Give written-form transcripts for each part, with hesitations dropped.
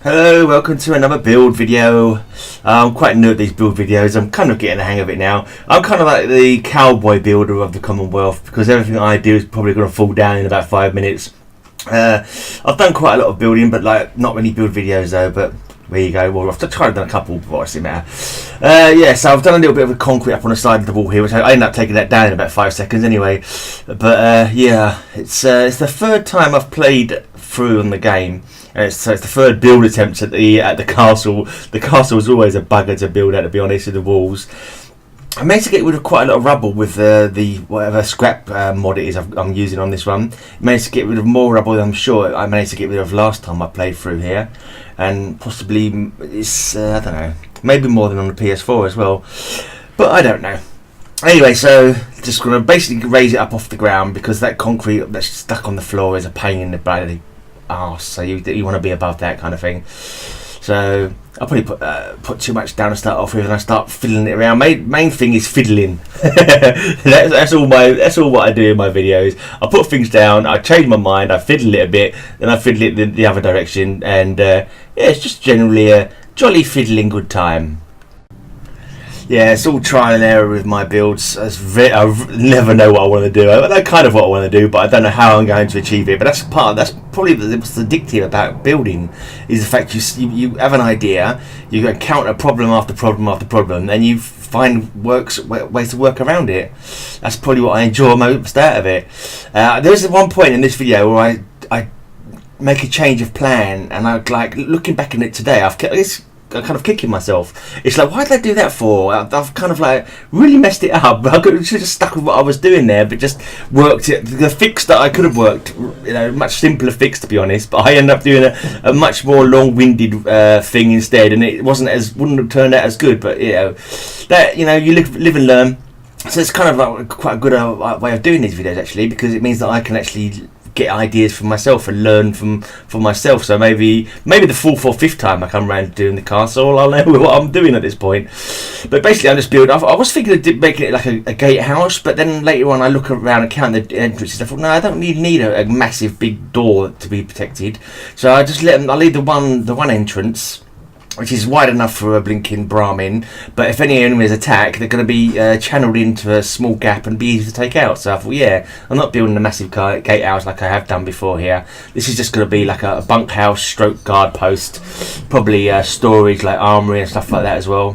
Hello, welcome to another build video. I'm quite new at these build videos. I'm kind of getting the hang of it now. I'm kind of like the cowboy builder of the Commonwealth because everything I do is probably going to fall down in about 5 minutes. I've done quite a lot of building, but like not many build videos though. But there you go. Well, I've tried to done a couple, but what's it matter? Yeah, so I've done a little bit of a concrete up on the side of the wall here, which I ended up taking that down in about 5 seconds anyway. But yeah, it's the third time I've played through on the game. So it's the third build attempt at the castle. The castle was always a bugger to build at, to be honest, with the walls. I managed to get rid of quite a lot of rubble with the whatever scrap mod it is I'm using on this one. I managed to get rid of more rubble than I'm sure I managed to get rid of last time I played through here, and possibly it's I don't know, maybe more than on the PS4 as well, but I don't know. Anyway, so just gonna basically raise it up off the ground because that concrete that's stuck on the floor is a pain in the bloody arse. So you want to be above that kind of thing. So I'll probably put too much down to start off with, and I start fiddling it around. Main thing is fiddling. that's all what I do in my videos. I put things down, I change my mind, I fiddle it a bit, then I fiddle it the other direction, and yeah, it's just generally a jolly fiddling good time. Yeah, it's all trial and error with my builds. I never know what I want to do. I know kind of what I want to do, but I don't know how I'm going to achieve it. But that's probably what's addictive about building, is the fact you have an idea, you encounter problem after problem after problem, and you find ways to work around it. That's probably what I enjoy most out of it. There's one point in this video where I make a change of plan, and I like looking back on it today. I'm kind of kicking myself. It's like, why did I do that for? I've kind of like really messed it up. I could have just stuck with what I was doing there, but just worked it. The fix that I could have worked, much simpler fix to be honest. But I ended up doing a much more long-winded thing instead, and it wouldn't have turned out as good. But that you live and learn. So it's kind of like quite a good way of doing these videos actually, because it means that I can actually get ideas from myself and learn from myself. So maybe the fourth or fifth time I come around doing the castle, I'll know what I'm doing at this point. But basically, I just build. I was thinking of making it like a gatehouse, but then later on, I look around and count the entrances. I thought, no, I don't need a massive big door to be protected. So I just I leave the one entrance, which is wide enough for a blinking Brahmin, but if any enemies attack, they're going to be channeled into a small gap and be easy to take out. So I thought, yeah, I'm not building a massive gatehouse like I have done before here. This is just going to be like a bunkhouse stroke guard post, probably storage like armoury and stuff like that as well,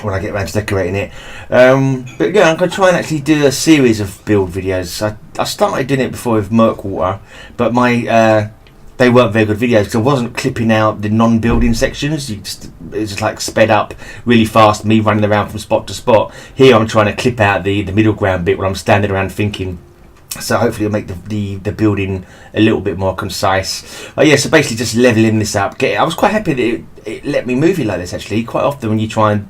when I get around to decorating it. But yeah, I'm going to try and actually do a series of build videos. I started doing it before with Murkwater, but they weren't very good videos because I wasn't clipping out the non-building sections. It's just like sped up really fast, me running around from spot to spot. Here I'm trying to clip out the middle ground bit where I'm standing around thinking. So hopefully it'll make the building a little bit more concise. Yeah, so basically just leveling this up. I was quite happy that it let me move it like this actually. Quite often when you try and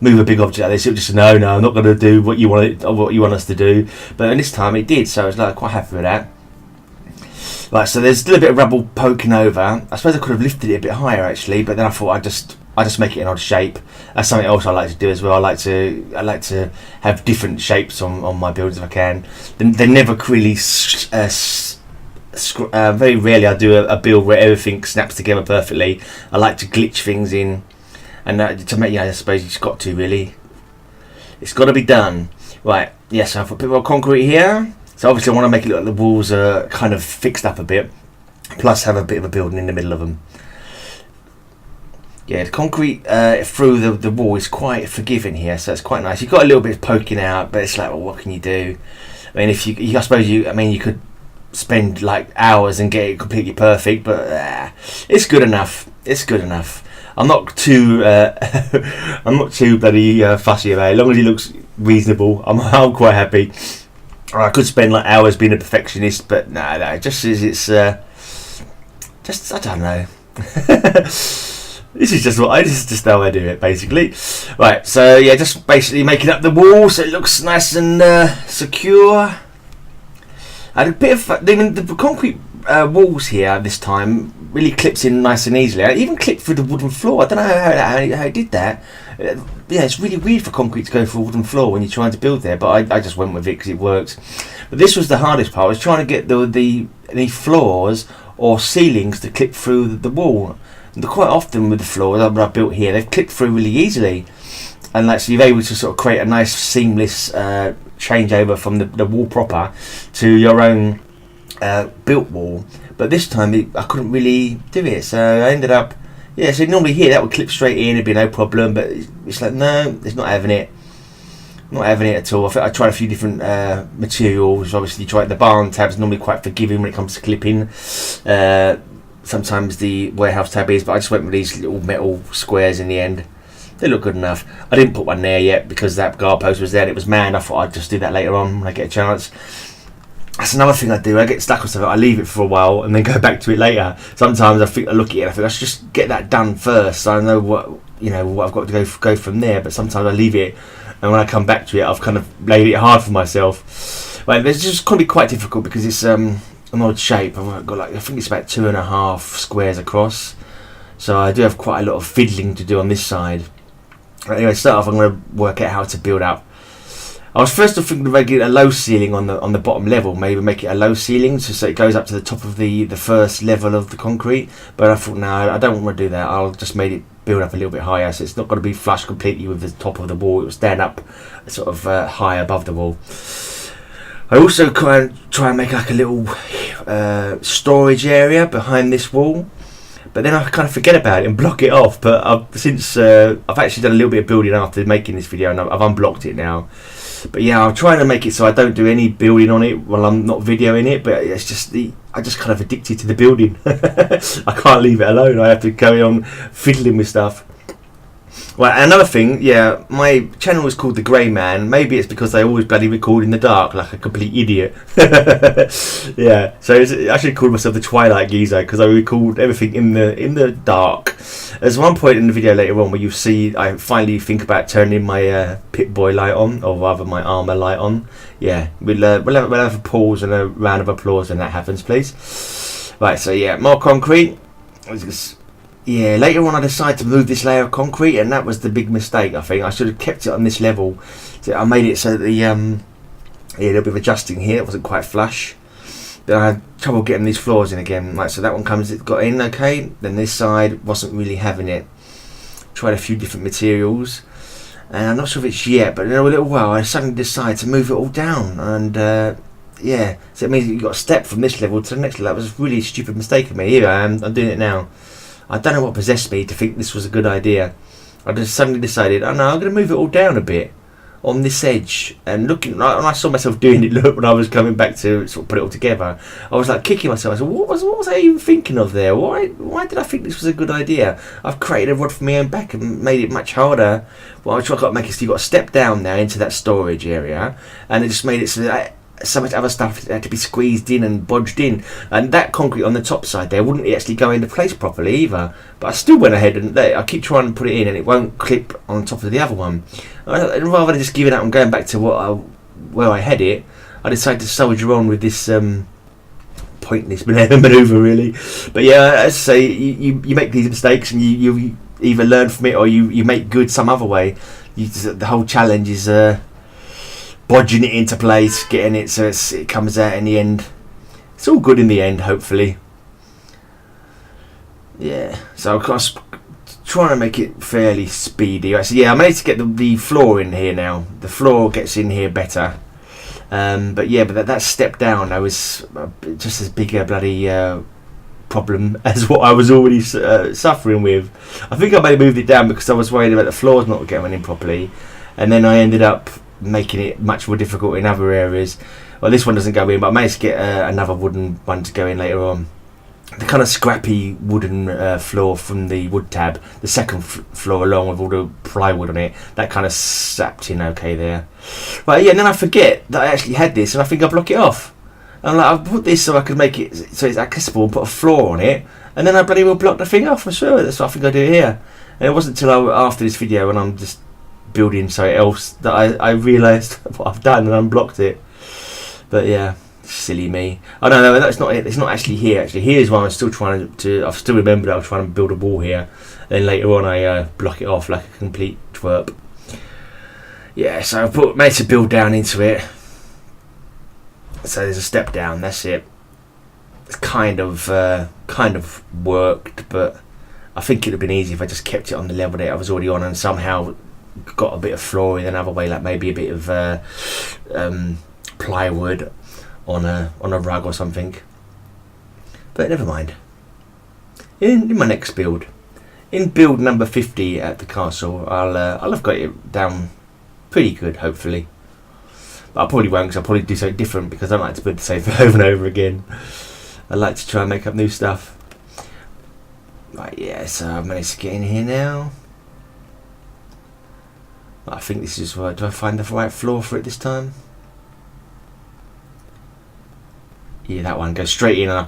move a big object like this, it'll just say, no, I'm not going to do what you want us to do. But this time it did, so I was like quite happy with that. Right, so there's still a bit of rubble poking over. I suppose I could have lifted it a bit higher actually, but then I thought I just make it an odd shape. That's something else I like to do as well. I like to have different shapes on my builds if I can. They never really very rarely I do a build where everything snaps together perfectly. I like to glitch things in, and to make I suppose you just got to really. It's got to be done. Right, yes, I've put a bit more concrete here. So obviously I want to make it look like the walls are kind of fixed up a bit, plus have a bit of a building in the middle of them. Yeah, the concrete through the wall is quite forgiving here, so it's quite nice. You've got a little bit poking out, but it's like, well, what can you do? I mean, I suppose you could spend like hours and get it completely perfect, but it's good enough. It's good enough. I'm not too bloody fussy about it. As long as it looks reasonable, I'm quite happy. Or I could spend like hours being a perfectionist, but no, just as it's just I don't know. This is just how I do it, basically. Right, so yeah, just basically making up the wall so it looks nice and secure. I had a bit of the concrete walls here this time really clips in nice and easily. I even clipped through the wooden floor. I don't know how I did that. Yeah, it's really weird for concrete to go through a wooden floor when you're trying to build there, but I just went with it because it works. But this was the hardest part. I was trying to get the floors or ceilings to clip through the wall. quite often with the floors that I built here, they've clipped through really easily, and like so you're able to sort of create a nice seamless changeover from the wall proper to your own built wall. But this time I couldn't really do it, so I ended up, yeah, so normally here that would clip straight in, it'd be no problem, but it's like, no, it's not having it. Not having it at all. I tried a few different materials. Obviously, the barn tab's normally quite forgiving when it comes to clipping. Sometimes the warehouse tab is, but I just went with these little metal squares in the end. They look good enough. I didn't put one there yet because that guard post was there and it was manned. I thought I'd just do that later on when I get a chance. That's another thing I do. I get stuck on something, I leave it for a while and then go back to it later. Sometimes I look at it and I think I should just get that done first, so I know what I've got to go from there. But sometimes I leave it, and when I come back to it, I've kind of laid it hard for myself. Well, it's just going to be quite difficult because it's an odd shape. I've got I think it's about 2.5 squares across, so I do have quite a lot of fiddling to do on this side. Anyway, to start off, I'm going to work out how to build up. I was first thinking of making a low ceiling on the bottom level, maybe make it a low ceiling so it goes up to the top of the first level of the concrete. But I thought, no, I don't want to do that. I'll just make it build up a little bit higher, so it's not going to be flush completely with the top of the wall. It will stand up sort of high above the wall. I also try and make like a little storage area behind this wall, but then I kind of forget about it and block it off. But I've actually done a little bit of building after making this video, and I've unblocked it now. But yeah, I'm trying to make it so I don't do any building on it while I'm not videoing it. But it's just I just kind of addicted to the building. I can't leave it alone. I have to carry on fiddling with stuff. Well, another thing, yeah, my channel is called The Grey Man. Maybe it's because I always bloody record in the dark like a complete idiot. Yeah, so I should call myself the Twilight Geezer because I record everything in the dark. There's one point in the video later on where you see I finally think about turning my Pip-Boy light on, or rather my armour light on. Yeah, we'll have a pause and a round of applause when that happens, please. Right, so yeah, more concrete. Yeah, later on I decided to move this layer of concrete, and that was the big mistake. I think I should have kept it on this level. So I made it so that a little bit of adjusting here. It wasn't quite flush. Then I had trouble getting these floors in again. Right, so that one got in okay. Then this side wasn't really having it. Tried a few different materials, and I'm not sure if it's yet, but in a little while I suddenly decided to move it all down, and yeah, so it means you got to step from this level to the next level. That was a really stupid mistake of me. Here I am. I'm doing it now. I don't know what possessed me to think this was a good idea. I just suddenly decided, oh no, I'm going to move it all down a bit on this edge. And when I saw myself doing it, look, when I was coming back to sort of put it all together, I was like kicking myself. I said, what was I even thinking of there? Why did I think this was a good idea? I've created a rod for my own back and made it much harder. Well, I tried to make it so you've got to step down now into that storage area, and it just made it so that so much other stuff had to be squeezed in and bodged in, and that concrete on the top side there wouldn't actually go into place properly either. But I still went ahead and I keep trying to put it in and it won't clip on top of the other one. Rather than just giving up and going back to where I had it, I decided to soldier on with this pointless manoeuvre really. But yeah, as I say, you make these mistakes and you either learn from it or you make good some other way. The whole challenge is bodging it into place, getting it so it comes out in the end. It's all good in the end, hopefully. Yeah, so I'm trying to make it fairly speedy. So yeah, I managed to get the floor in here now. The floor gets in here better. But yeah, but that step down, I was just as big a bloody problem as what I was already suffering with. I think I may have moved it down because I was worried about the floors not going in properly, and then I ended up making it much more difficult in other areas. Well, this one doesn't go in, but I managed to get another wooden one to go in later on. The kind of scrappy wooden floor from the wood tab, the second floor along with all the plywood on it, that kind of sapped in okay there. But yeah, and then I forget that I actually had this, and I think I block it off. I'm like, I've put this so I could make it so it's accessible and put a floor on it, and then I bloody well block the thing off. I swear, that's what I think I do here. And it wasn't until after this video when I'm just building something else that I realised what I've done and unblocked it. But yeah, silly me. Oh no, that's not it. It's not actually here. Actually, here's why I'm still trying to. I've still remembered I was trying to build a wall here, and then later on I block it off like a complete twerp. Yeah, so I've managed to build down into it. So there's a step down. That's it. It's kind of worked, but I think it would have been easy if I just kept it on the level that I was already on and somehow got a bit of flooring another way, like maybe a bit of plywood on a rug or something. But never mind. In my next build, in build number 50 at the castle, I'll have got it down pretty good, hopefully. But I probably won't, because I'll probably do something different, because I don't like to build the same thing over and over again. I like to try and make up new stuff. Right, yeah, so I've managed to get in here now. I think this is right. Do I find the right floor for it this time? Yeah, that one goes straight in, and I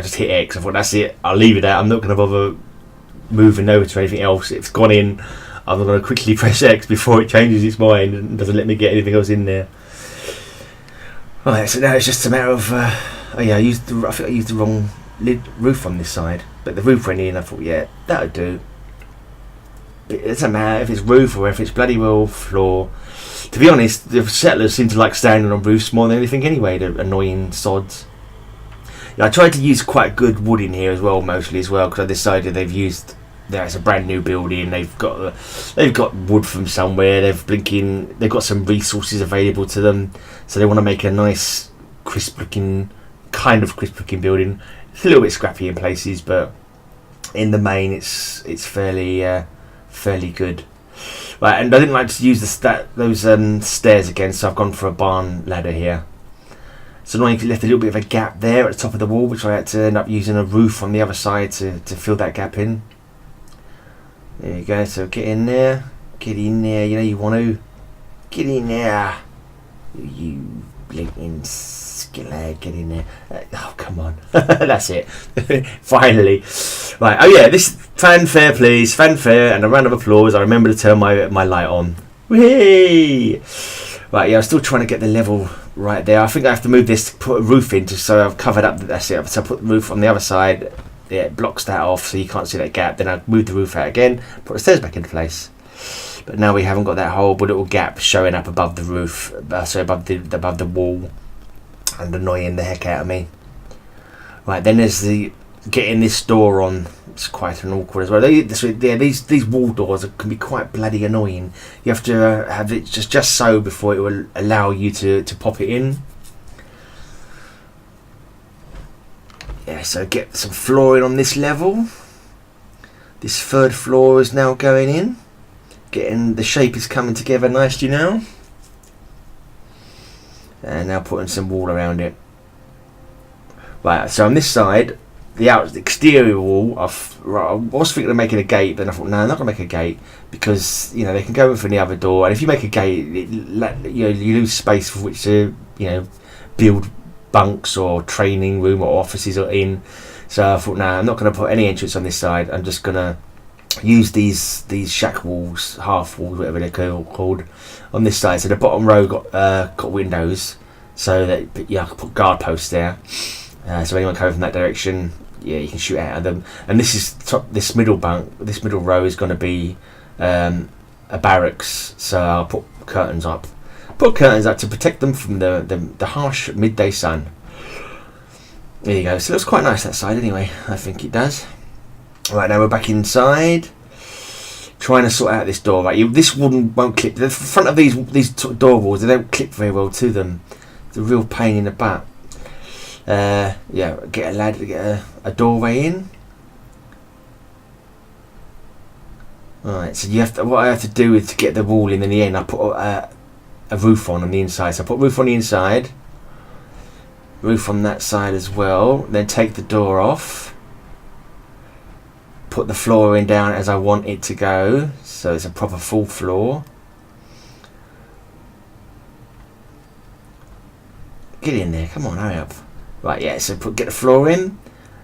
just hit X. I thought, that's it, I'll leave it out. I'm not going to bother moving over to anything else. It's gone in. I'm going to quickly press X before it changes its mind and doesn't let me get anything else in there. Right, so now it's just a matter of oh yeah, I think I used the wrong roof on this side, but the roof went in. I thought, yeah, that would do. But it doesn't matter if it's roof or if it's bloody well floor. To be honest, the settlers seem to like standing on roofs more than anything anyway, the annoying sods. Yeah, I tried to use quite good wood in here as well, mostly as well, because I decided it's a brand new building. They've got wood from somewhere. They've got some resources available to them, so they want to make a nice crisp looking building. It's a little bit scrappy in places, but in the main, it's fairly good. Right, and I didn't like to use those stairs again, so I've gone for a barn ladder here. So annoying, left a little bit of a gap there at the top of the wall, which I had to end up using a roof on the other side to fill that gap in. There you go, so get in there, you know you want to. Get in there, you blinking skillet, get in there. Oh, come on. That's it. Finally. Right, oh yeah, this fanfare please, fanfare and a round of applause. I remember to turn my light on. Whee! Right, yeah, I'm still trying to get the level right there. I think I have to move this to put a roof in, so I've covered up, that's it. So I put the roof on the other side. Yeah, it blocks that off so you can't see that gap. Then I move the roof out again, put the stairs back into place. But now we haven't got that whole little gap showing up above the roof, so above the wall, and annoying the heck out of me. Right, then there's the getting this door on. It's quite an awkward as well. These wall doors can be quite bloody annoying. You have to have it just so before it will allow you to pop it in. Yeah, so get some flooring on this level. This third floor is now going in. The shape is coming together nicely now. And now putting some wall around it. Right, so on this side, the exterior wall, I was thinking of making a gate, but I thought, no, I'm not going to make a gate, because they can go in from the other door, and if you make a gate, you lose space for which to build bunks or training room or offices or in. So I thought, no, I'm not going to put any entrance on this side. I'm just going to use these shack walls, half walls, whatever they're called, on this side. So the bottom row got windows, so that I can put guard posts there. So anyone coming from that direction, yeah, you can shoot out of them. And this middle row is going to be a barracks, so I'll put curtains up. Put curtains up to protect them from the harsh midday sun. There you go. So it looks quite nice that side anyway. I think it does. Right, now we're back inside, trying to sort out this door. Right, this won't clip. The front of these door walls, they don't clip very well to them. It's a real pain in the butt. Yeah, get a ladder to get a doorway in. Right, so what I have to do is to get the wall in the end, I put a roof on the inside. So I put roof on the inside, roof on that side as well, then take the door off, put the flooring down as I want it to go, so it's a proper full floor. Get in there, come on, hurry up. Right, yeah, so get the floor in,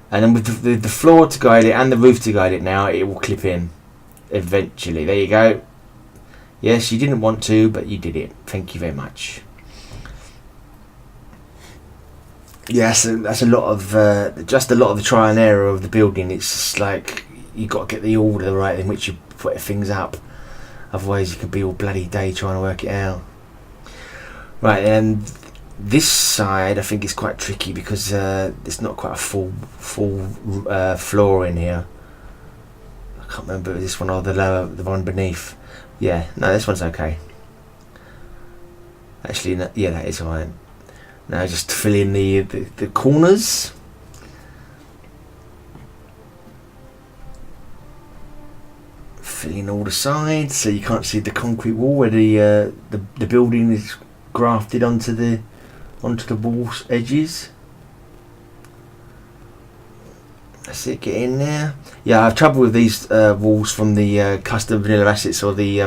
and then with the floor to guide it and the roof to guide it now, it will clip in eventually. There you go. Yes, you didn't want to, but you did it. Thank you very much. Yes, that's a lot of the trial and error of the building. It's just like you got to get the order right in which you put things up. Otherwise, you could be all bloody day trying to work it out. Right, and this side I think is quite tricky because it's not quite a full floor in here. can't remember if it was this one or the lower, the one beneath. Yeah, no, this one's okay. Actually, no, yeah, that is alright. Now just fill in the corners. Fill in all the sides so you can't see the concrete wall where the building is grafted onto the wall's edges. That's it, get in there. Yeah, I have trouble with these walls from the custom vanilla assets or the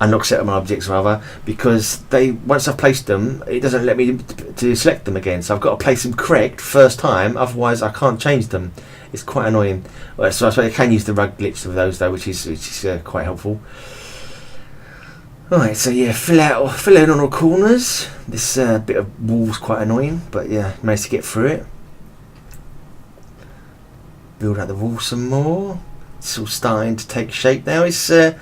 unlock settlement objects rather, because they, once I've placed them, it doesn't let me to select them again, so I've got to place them correct first time, otherwise I can't change them. It's quite annoying. So I suppose I can use the rug glitch of those though, which is quite helpful. Right, so yeah, fill in on all corners. This bit of wall's quite annoying, but yeah, managed to get through it. Build out the wall some more. It's all starting to take shape now. It's yeah,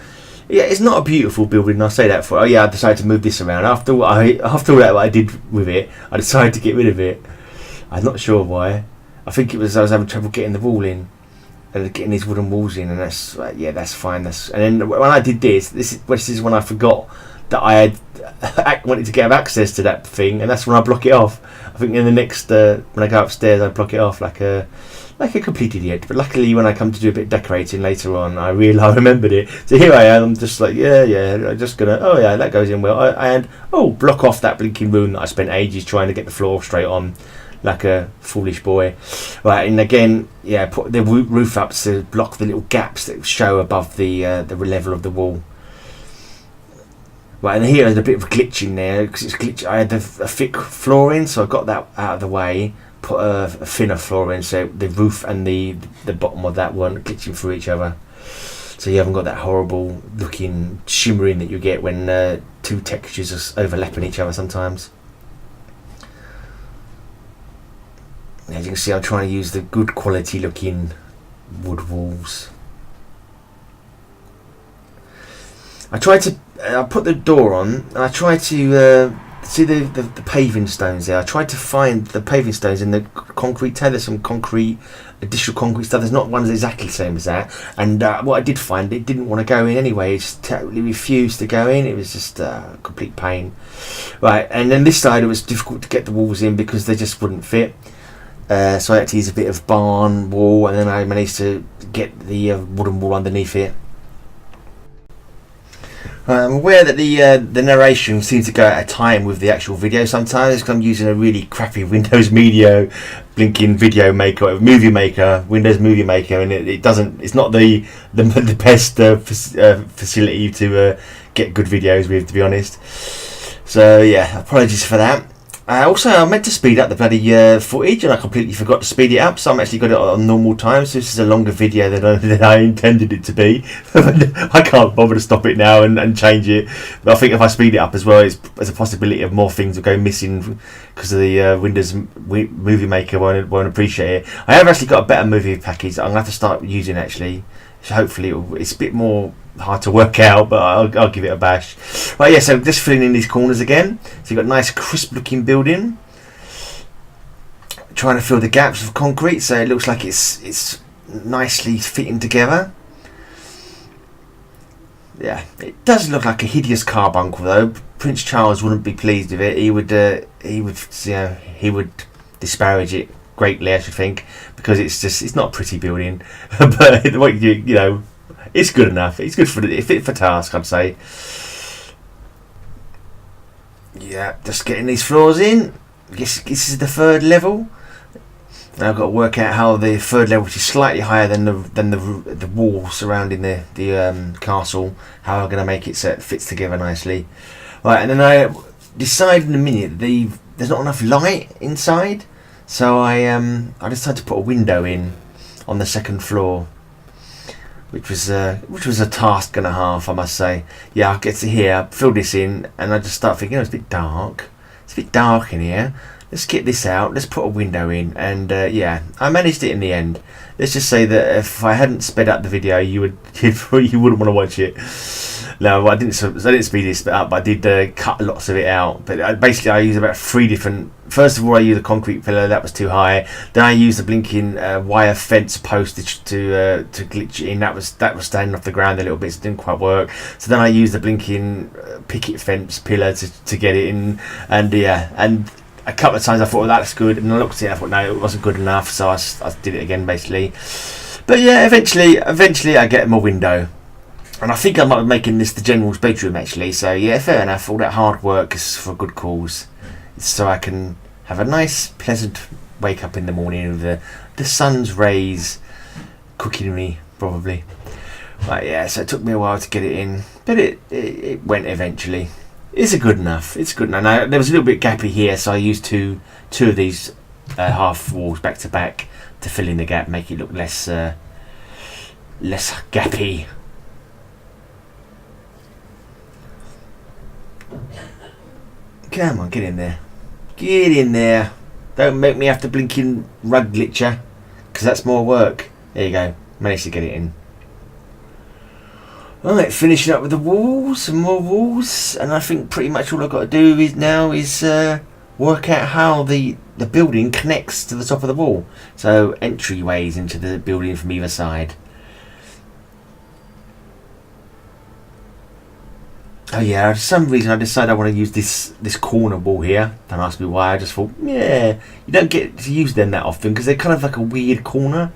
it's not a beautiful building. I'll say that for. Oh yeah, I decided to move this around after all that what I did with it. I decided to get rid of it. I'm not sure why. I think it was I was having trouble getting the wall in and getting these wooden walls in, and that's yeah, that's fine. And then when I did this is when I forgot that I had wanted to get access to that thing, and that's when I block it off. I think in the next when I go upstairs, I block it off like a complete idiot. But luckily, when I come to do a bit of decorating later on, I remembered it. So here I am. I'm just like yeah. I'm just gonna that goes in well. And block off that blinking rune that I spent ages trying to get the floor straight on. Like a foolish boy. Right, and again, yeah, put the roof up to block the little gaps that show above the level of the wall. Right, and here there's a bit of a glitch in there because it's glitch. I had a thick flooring, so I got that out of the way. Put a thinner flooring, so the roof and the bottom of that weren't glitching through each other. So you haven't got that horrible looking shimmering that you get when two textures are overlapping each other sometimes. As you can see, I'm trying to use the good quality looking wood walls. I put the door on, and I tried to see the paving stones there. I tried to find the paving stones in the concrete tab. There's some additional concrete stuff. There's not one exactly the same as that. And what I did find, it didn't want to go in anyway. It just totally refused to go in. It was just a complete pain. Right, and then this side it was difficult to get the walls in because they just wouldn't fit. So I had to use a bit of barn wall, and then I managed to get the wooden wall underneath it. I'm aware that the narration seems to go out of time with the actual video sometimes because I'm using a really crappy Windows Media blinking video maker, movie maker, Windows Movie Maker, and it's not the best facility to get good videos with, to be honest. So yeah, apologies for that. Also, I meant to speed up the bloody footage, and I completely forgot to speed it up, so I'm actually got it on normal time, so this is a longer video than I intended it to be. I can't bother to stop it now and change it, but I think if I speed it up as well, there's a possibility of more things will go missing because of the Windows Movie Maker won't appreciate it. I have actually got a better movie package that I'm going to have to start using actually, so hopefully it's a bit more hard to work out, but I'll give it a bash. Right, yeah, so just filling in these corners again. So you've got a nice crisp looking building. Trying to fill the gaps of concrete so it looks like it's nicely fitting together. Yeah, it does look like a hideous carbuncle though. Prince Charles wouldn't be pleased with it. He would disparage it greatly, I should think, because it's not a pretty building. But what you know, it's good enough. It's good fit for task, I'd say. Yeah, just getting these floors in. I guess this is the third level. Now I've got to work out how the third level, which is slightly higher than the wall surrounding the castle, how I'm going to make it so it fits together nicely. Right, and then I decide in a minute that there's not enough light inside, so I decided to put a window in on the second floor. Which was a task and a half, I must say. Yeah, I get to here, fill this in, and I just start thinking, it's a bit dark. It's a bit dark in here. Let's get this out. Let's put a window in, and yeah, I managed it in the end. Let's just say that if I hadn't sped up the video, you wouldn't want to watch it. No, I didn't speed this up, but I did cut lots of it out. But basically, I used about 3 different. First of all, I used a concrete pillar that was too high. Then I used a blinking wire fence postage to glitch it in. That was standing off the ground a little bit, so it didn't quite work. So then I used a blinking picket fence pillar to get it in, and and a couple of times I thought, well, that's good, and I looked at it, I thought, no, it wasn't good enough, so I did it again basically. But yeah, eventually I get my window. And I think I might be making this the general's bedroom actually. So yeah, fair enough. All that hard work is for a good cause. It's so I can have a nice, pleasant wake up in the morning with the sun's rays cooking me, probably. But yeah, so it took me a while to get it in, but it went eventually. It's good enough. It's good enough. Now, there was a little bit gappy here, so I used two of these half walls back to back to fill in the gap, make it look less gappy. Come on, get in there. Get in there. Don't make me have to blinking rug glitcher, because that's more work. There you go. Managed to get it in. Alright, finishing up with the walls, some more walls, and I think pretty much all I've got to do is work out how the building connects to the top of the wall. So entryways into the building from either side. Oh yeah, for some reason I decided I want to use this corner wall here. Don't ask me why, I just thought, yeah, you don't get to use them that often because they're kind of like a weird corner.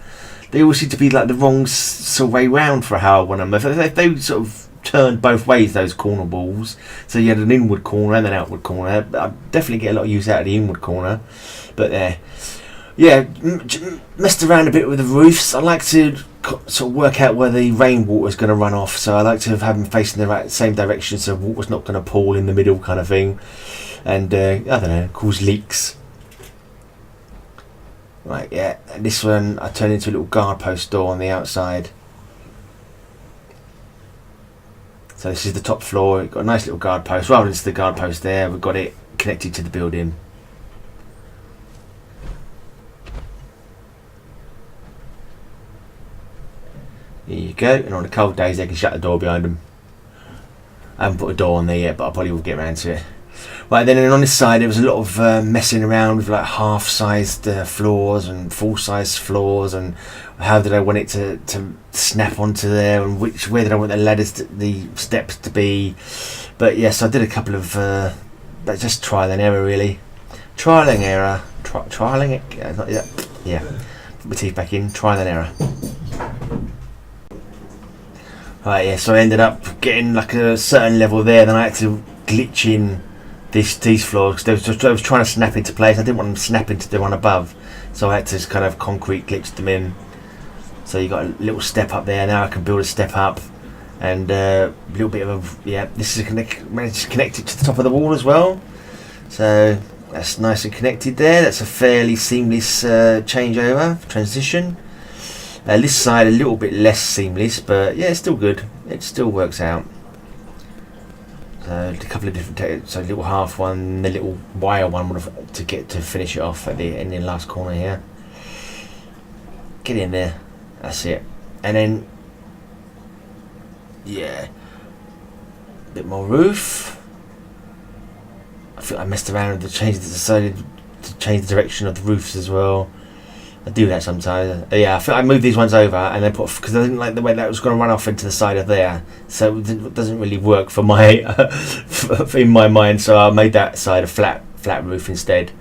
They always seem to be like the wrong sort of way round for how I want them. If they sort of turned both ways, those corner walls, so you had an inward corner and an outward corner, I definitely get a lot of use out of the inward corner. But yeah, messed around a bit with the roofs. I like to sort of work out where the rainwater is going to run off, so I like to have them facing the same direction so water's not going to pool in the middle kind of thing, and I don't know, cause leaks. Right, yeah, and this one I turned into a little guard post door on the outside. So this is the top floor. We've got a nice little guard post. Rather than just the guard post there, we've got it connected to the building. There you go, and on the cold days they can shut the door behind them. I haven't put a door on there yet, but I probably will get around to it. Right, then on this side there was a lot of messing around with like half-sized floors and full-sized floors, and how did I want it to snap onto there, and where did I want the ladders, the steps to be. But yes, I did a couple of just trial and error really. Trial and error. Trialing it. Yeah. Put my teeth back in. Trial and error. Right, yeah, so I ended up getting like a certain level there, then I had to glitch in these floors because I was trying to snap into place. I didn't want them to snap into the one above, so I had to kind of concrete glitch them in. So you got a little step up there. Now I can build a step up, and a little bit of this is managed to connect it to the top of the wall as well. So that's nice and connected there. That's a fairly seamless changeover transition. This side a little bit less seamless, but yeah, it's still good. It still works out. So a couple of different, so a little half one, the little wire one to finish it off at in the last corner here. Get in there, that's it, and then yeah, a bit more roof. I think I messed around with decided to change the direction of the roofs as well. I do that sometimes. Yeah, I think I moved these ones over and then because I didn't like the way that was going to run off into the side of there, so it doesn't really work for my in my mind. So I made that side a flat roof instead.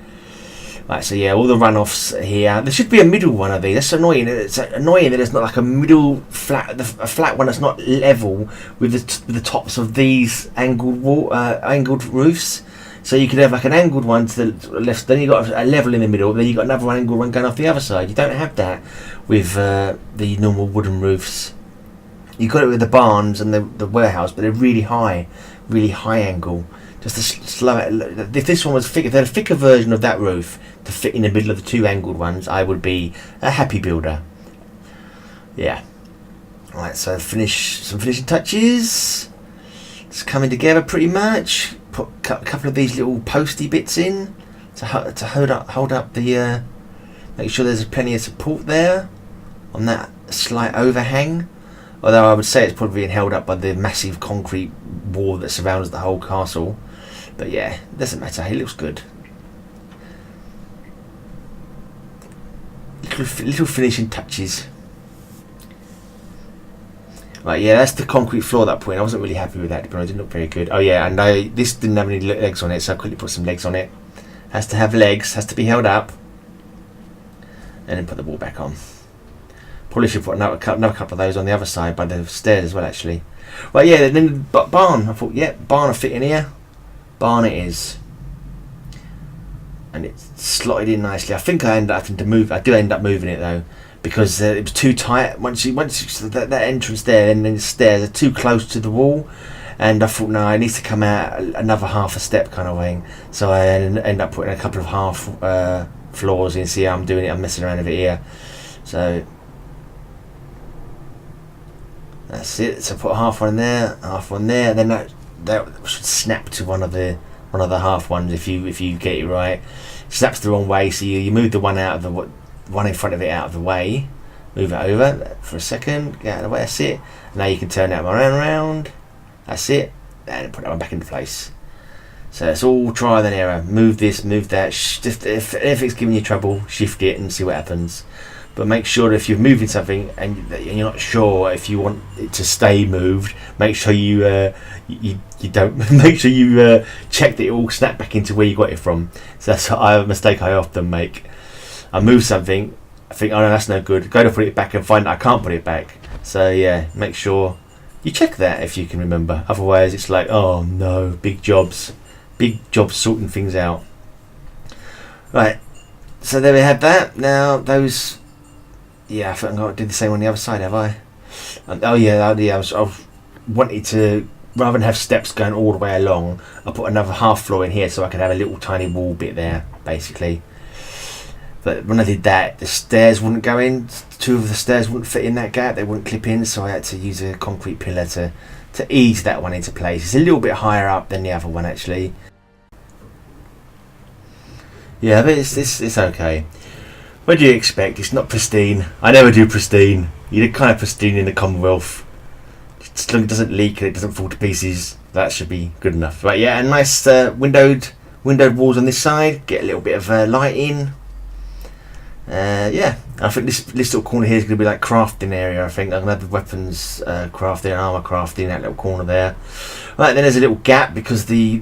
Right, so yeah, all the runoffs here. There should be a middle one of these. That's annoying. It's annoying that there's not like a middle a flat one that's not level with the tops of these angled roofs. So you could have like an angled one to the left, then you got a level in the middle, then you got another angled one going off the other side. You don't have that with the normal wooden roofs. You got it with the barns and the warehouse, but they're really high angle. Just to slow it. If this one was thick, if they had a thicker version of that roof to fit in the middle of the two angled ones, I would be a happy builder. Yeah. Right, so some finishing touches. It's coming together pretty much. Put a couple of these little posty bits in to hold up the make sure there's plenty of support there on that slight overhang Although I would say it's probably being held up by the massive concrete wall that surrounds the whole castle. But yeah, doesn't matter. It looks good. Little finishing touches. Right, yeah, that's the concrete floor at that point. I wasn't really happy with that, but it didn't look very good. Oh yeah, and this didn't have any legs on it, so I quickly put some legs on it. Has to have legs, has to be held up. And then put the wall back on. Probably should put another couple of those on the other side by the stairs as well, actually. Well, yeah, then barn. I thought, yeah, barn will fit in here. Barn it is. And it's slotted in nicely. I think I end up having to move. I do end up moving it though, because it was too tight. Once you that entrance there and then the stairs are too close to the wall, and I thought no, it needs to come out another half a step kind of way. So I end up putting a couple of half floors in. See how I'm doing it. I'm messing around with it here. So that's it. So put half one there, half one there, and then that should snap to one of the half ones if you get it right. Snaps the wrong way, so you move the one out of the one in front of it out of the way. Move it over for a second, get out of the way. That's it. Now you can turn that one around. That's it, and put that one back into place. So it's all trial and error. Move this, move that. If it's giving you trouble, shift it and see what happens. But make sure that if you're moving something and you're not sure if you want it to stay moved, make sure you don't. Make sure you check that it all snap back into where you got it from. So that's a mistake I often make. I move something, I think, oh no, that's no good. Go to put it back and find I can't put it back. So yeah, make sure you check that if you can remember. Otherwise, it's like, oh no, big jobs sorting things out. Right. So there we have that. Now those. Yeah, I think I'm going to do the same on the other side, have I? Oh yeah, I wanted to, rather than have steps going all the way along, I put another half floor in here so I could have a little tiny wall bit there, basically. But when I did that, the stairs wouldn't go in. Two of the stairs wouldn't fit in that gap. They wouldn't clip in, so I had to use a concrete pillar to ease that one into place. It's a little bit higher up than the other one, actually. Yeah, but it's okay. What do you expect? It's not pristine. I never do pristine. You're kind of pristine in the Commonwealth. As long as it doesn't leak and it doesn't fall to pieces, that should be good enough. Right, yeah, and nice windowed walls on this side. Get a little bit of light in. Yeah, I think this little corner here is going to be like crafting area. I think I'm going to have the weapons crafting, armour crafting, that little corner there. Right, then there's a little gap because the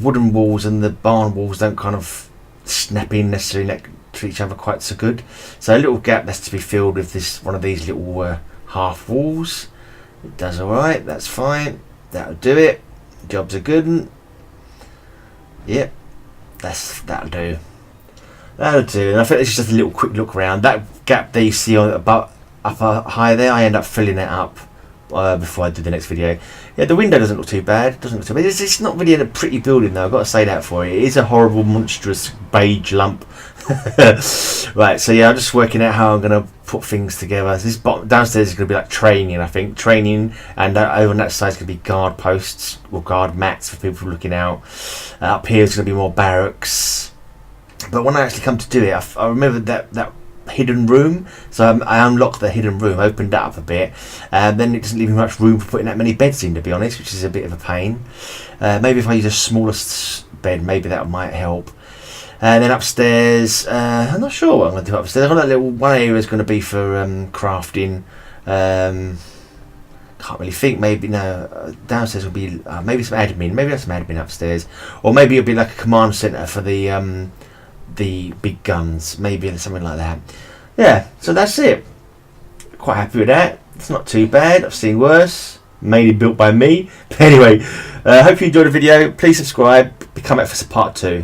wooden walls and the barn walls don't kind of snap in necessarily to each other quite so good. So a little gap that's to be filled with this one of these little half walls. It does alright, that's fine. That'll do it. Jobs are good. Yep, that'll do. That'll do. And I think this is just a little quick look around. That gap that you see on about upper high there, I end up filling it up before I do the next video. Yeah, the window doesn't look too bad. It's not really a pretty building though. I've got to say that for you. It is a horrible, monstrous beige lump. Right, so yeah, I'm just working out how I'm going to put things together. This downstairs is going to be like training, I think. Training, and over on that side is going to be guard posts or guard mats for people looking out. Up here is going to be more barracks. But when I actually come to do it, I remember that hidden room. So I unlocked the hidden room, opened that up a bit, and then it doesn't leave me much room for putting that many beds in, to be honest, which is a bit of a pain. Maybe if I use a smaller bed, maybe that might help. And then upstairs, I'm not sure what I'm going to do upstairs. That little one area is going to be for crafting. Can't really think. Maybe no. Downstairs will be maybe some admin. Maybe that's some admin upstairs, or maybe it'll be like a command center for the big guns. Maybe something like that. Yeah. So that's it. Quite happy with that. It's not too bad. I've seen worse. Mainly built by me. But anyway, hope you enjoyed the video. Please subscribe. Come back for part 2.